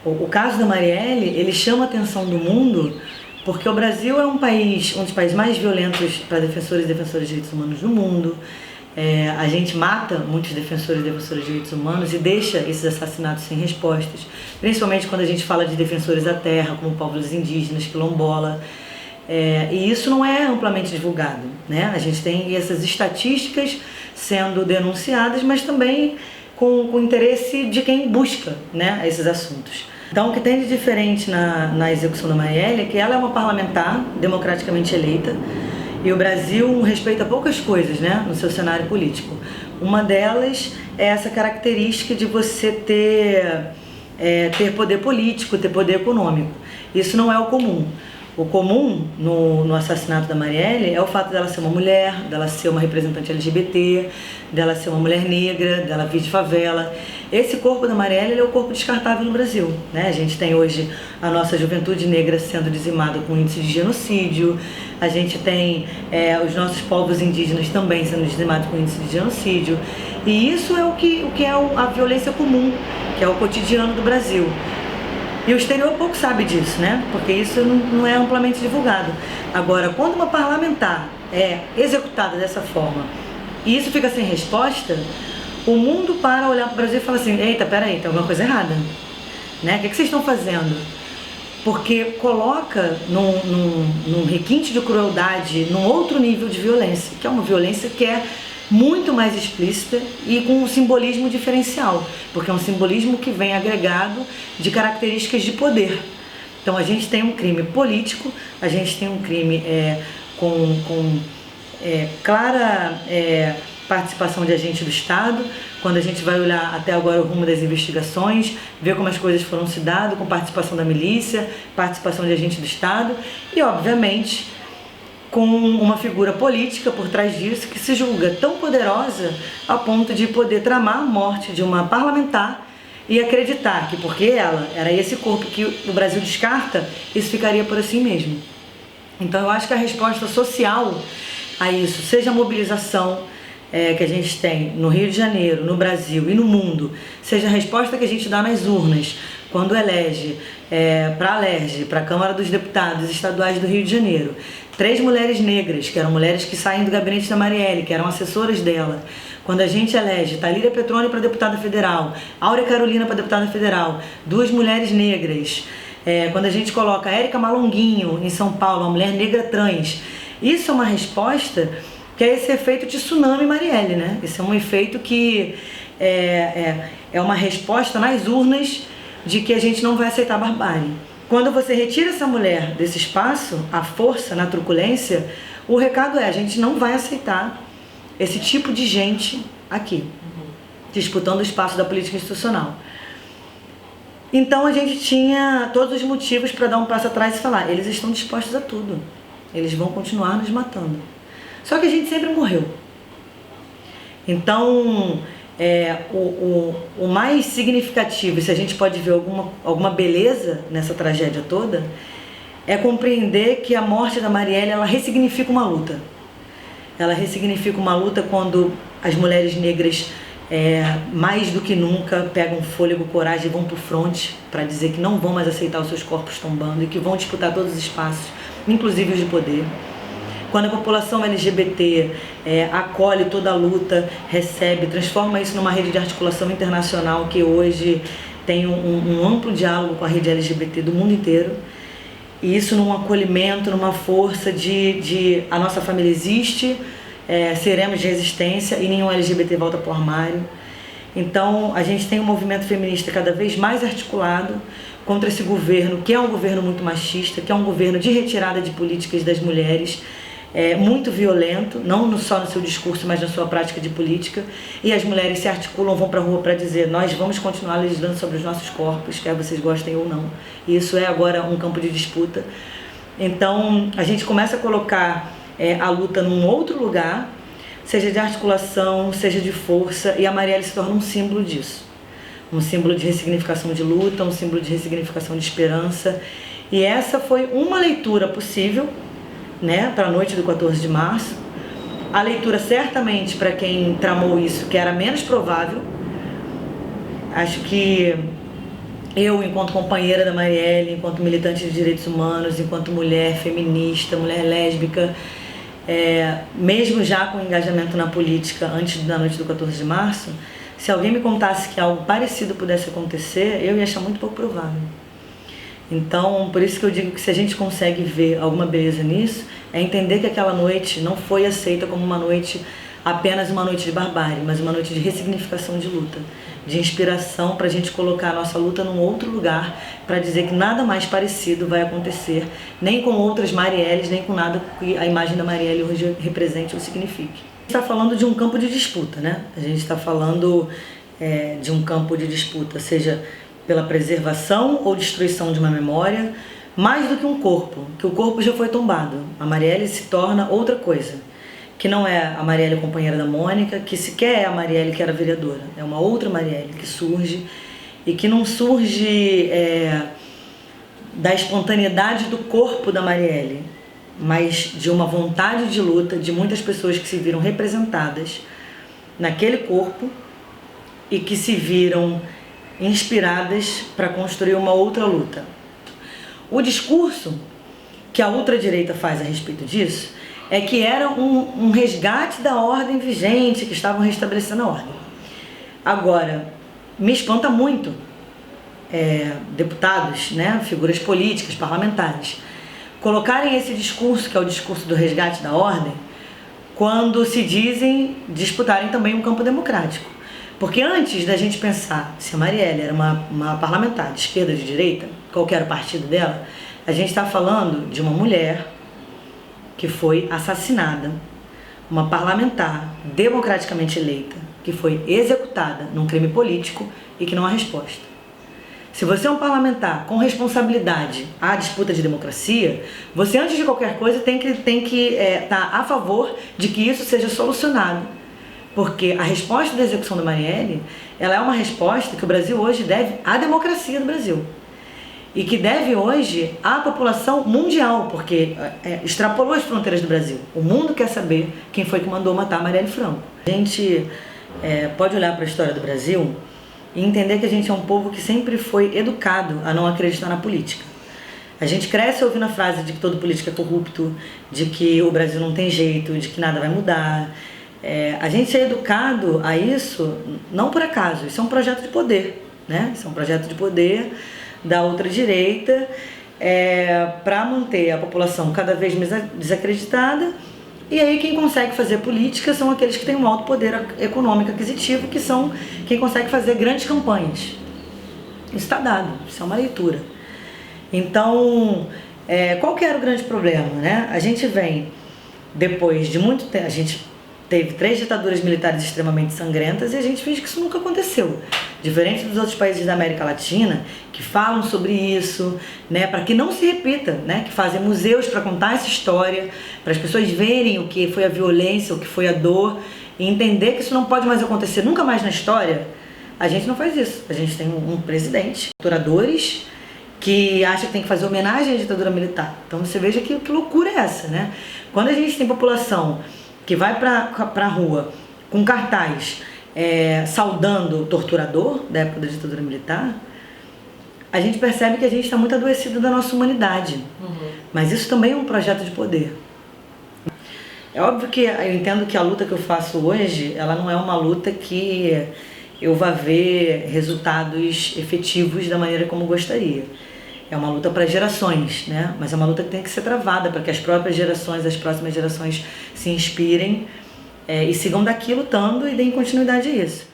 O caso da Marielle, ele chama a atenção do mundo porque o Brasil é um dos países mais violentos para defensores e defensoras de direitos humanos do mundo. A gente mata muitos defensores e defensoras de direitos humanos e deixa esses assassinatos sem respostas, principalmente quando a gente fala de defensores da terra, como povos indígenas, quilombola. E isso não é amplamente divulgado, né? A gente tem essas estatísticas sendo denunciadas, mas também com o interesse de quem busca, né, esses assuntos. Então, o que tem de diferente na execução da Marielle é que ela é uma parlamentar democraticamente eleita e o Brasil respeita poucas coisas, né, no seu cenário político. Uma delas é essa característica de você ter poder político, ter poder econômico. Isso não é o comum. O comum no assassinato da Marielle é o fato dela ser uma mulher, dela ser uma representante LGBT, dela ser uma mulher negra, dela vir de favela. Esse corpo da Marielle é o corpo descartável no Brasil, né? A gente tem hoje a nossa juventude negra sendo dizimada com índice de genocídio, a gente tem os nossos povos indígenas também sendo dizimados com índice de genocídio. E isso é o que é a violência comum, que é o cotidiano do Brasil. E o exterior pouco sabe disso, né? Porque isso não é amplamente divulgado. Agora, quando uma parlamentar é executada dessa forma e isso fica sem resposta, o mundo para olhar para o Brasil e fala assim: eita, peraí, tem alguma coisa errada, né? O que vocês estão fazendo? Porque coloca num requinte de crueldade, num outro nível de violência, que é uma violência que é muito mais explícita e com um simbolismo diferencial, porque é um simbolismo que vem agregado de características de poder. Então a gente tem um crime político, a gente tem um crime com clara participação de agente do Estado. Quando a gente vai olhar até agora o rumo das investigações, ver como as coisas foram se dando, com participação da milícia, participação de agente do Estado e, obviamente, com uma figura política por trás disso que se julga tão poderosa a ponto de poder tramar a morte de uma parlamentar e acreditar que porque ela era esse corpo que o Brasil descarta, isso ficaria por assim mesmo. Então eu acho que a resposta social a isso, seja a mobilização que a gente tem no Rio de Janeiro, no Brasil e no mundo, seja a resposta que a gente dá nas urnas, quando elege para a Alerj, para a Câmara dos Deputados Estaduais do Rio de Janeiro, 3 mulheres negras, que eram mulheres que saem do gabinete da Marielle, que eram assessoras dela. Quando a gente elege Thalíria Petroni para deputada federal, Áurea Carolina para deputada federal, 2 mulheres negras. Quando a gente coloca Érica Malonguinho em São Paulo, uma mulher negra trans. Isso é uma resposta que é esse efeito de tsunami Marielle, né? Esse é um efeito que é uma resposta nas urnas de que a gente não vai aceitar barbárie. Quando você retira essa mulher desse espaço, à força, na truculência, o recado é: a gente não vai aceitar esse tipo de gente aqui, disputando o espaço da política institucional. Então a gente tinha todos os motivos para dar um passo atrás e falar: eles estão dispostos a tudo, eles vão continuar nos matando. Só que a gente sempre morreu. Então, o mais significativo, se a gente pode ver alguma beleza nessa tragédia toda, é compreender que a morte da Marielle, ela ressignifica uma luta. Ela ressignifica uma luta quando as mulheres negras, mais do que nunca, pegam fôlego, coragem e vão para o fronte para dizer que não vão mais aceitar os seus corpos tombando e que vão disputar todos os espaços, inclusive os de poder. Quando a população LGBT acolhe toda a luta, recebe, transforma isso numa rede de articulação internacional que hoje tem um amplo diálogo com a rede LGBT do mundo inteiro, e isso num acolhimento, numa força de a nossa família existe, seremos de resistência e nenhum LGBT volta para o armário. Então a gente tem um movimento feminista cada vez mais articulado contra esse governo, que é um governo muito machista, que é um governo de retirada de políticas das mulheres, muito violento, não só no seu discurso, mas na sua prática de política. E as mulheres se articulam, vão para a rua para dizer: nós vamos continuar legislando sobre os nossos corpos, quer vocês gostem ou não. E isso é agora um campo de disputa. Então a gente começa a colocar a luta num outro lugar, seja de articulação, seja de força, e a Marielle se torna um símbolo disso. Um símbolo de ressignificação de luta, um símbolo de ressignificação de esperança. E essa foi uma leitura possível, né, para a noite do 14 de março. A leitura, certamente, para quem tramou isso, que era menos provável. Acho que eu, enquanto companheira da Marielle, enquanto militante de direitos humanos, enquanto mulher feminista, mulher lésbica, mesmo já com engajamento na política antes da noite do 14 de março, se alguém me contasse que algo parecido pudesse acontecer, eu ia achar muito pouco provável. Então, por isso que eu digo que se a gente consegue ver alguma beleza nisso, é entender que aquela noite não foi aceita como uma noite, apenas uma noite de barbárie, mas uma noite de ressignificação de luta, de inspiração para a gente colocar a nossa luta num outro lugar, para dizer que nada mais parecido vai acontecer, nem com outras Marielles, nem com nada que a imagem da Marielle hoje represente ou signifique. A gente está falando de um campo de disputa, né? A gente está falando de um campo de disputa, seja pela preservação ou destruição de uma memória, mais do que um corpo, que o corpo já foi tombado. A Marielle se torna outra coisa, que não é a Marielle companheira da Mônica, que sequer é a Marielle que era vereadora, é uma outra Marielle que surge, e que não surge da espontaneidade do corpo da Marielle, mas de uma vontade de luta de muitas pessoas que se viram representadas naquele corpo e que se viram inspiradas para construir uma outra luta. O discurso que a ultradireita faz a respeito disso é que era um resgate da ordem vigente, que estavam restabelecendo a ordem. Agora, me espanta muito deputados, né, figuras políticas, parlamentares, colocarem esse discurso, que é o discurso do resgate da ordem, quando se dizem disputarem também um campo democrático. Porque antes da gente pensar se a Marielle era uma parlamentar de esquerda ou de direita, qual que era o partido dela, a gente está falando de uma mulher que foi assassinada, uma parlamentar democraticamente eleita, que foi executada num crime político e que não há resposta. Se você é um parlamentar com responsabilidade à disputa de democracia, você, antes de qualquer coisa, tem que estar a favor de que isso seja solucionado. Porque a resposta da execução da Marielle, ela é uma resposta que o Brasil hoje deve à democracia do Brasil. E que deve hoje à população mundial, porque extrapolou as fronteiras do Brasil. O mundo quer saber quem foi que mandou matar a Marielle Franco. A gente pode olhar para a história do Brasil e entender que a gente é um povo que sempre foi educado a não acreditar na política. A gente cresce ouvindo a frase de que todo político é corrupto, de que o Brasil não tem jeito, de que nada vai mudar. A gente é educado a isso não por acaso, isso é um projeto de poder, né? Isso é um projeto de poder da ultradireita para manter a população cada vez mais desacreditada. E aí quem consegue fazer política são aqueles que têm um alto poder econômico aquisitivo, que são quem consegue fazer grandes campanhas. Isso está dado, isso é uma leitura. Então, qual que era o grande problema, né? A gente vem, depois de muito tempo, a gente teve 3 ditaduras militares extremamente sangrentas e a gente finge que isso nunca aconteceu. Diferente dos outros países da América Latina, que falam sobre isso, né, para que não se repita, né, que fazem museus para contar essa história, para as pessoas verem o que foi a violência, o que foi a dor, e entender que isso não pode mais acontecer nunca mais na história. A gente não faz isso. A gente tem um presidente, torturadores, que acha que tem que fazer homenagem à ditadura militar. Então você veja que loucura é essa, né? Quando a gente tem população que vai para a rua com cartaz saudando o torturador da época da ditadura militar, a gente percebe que a gente está muito adoecido da nossa humanidade. Mas isso também é um projeto de poder. É óbvio que eu entendo que a luta que eu faço hoje, ela não é uma luta que eu vá ver resultados efetivos da maneira como gostaria. É uma luta para gerações, né? Mas é uma luta que tem que ser travada para que as próprias gerações, as próximas gerações se inspirem e sigam daqui lutando e deem continuidade a isso.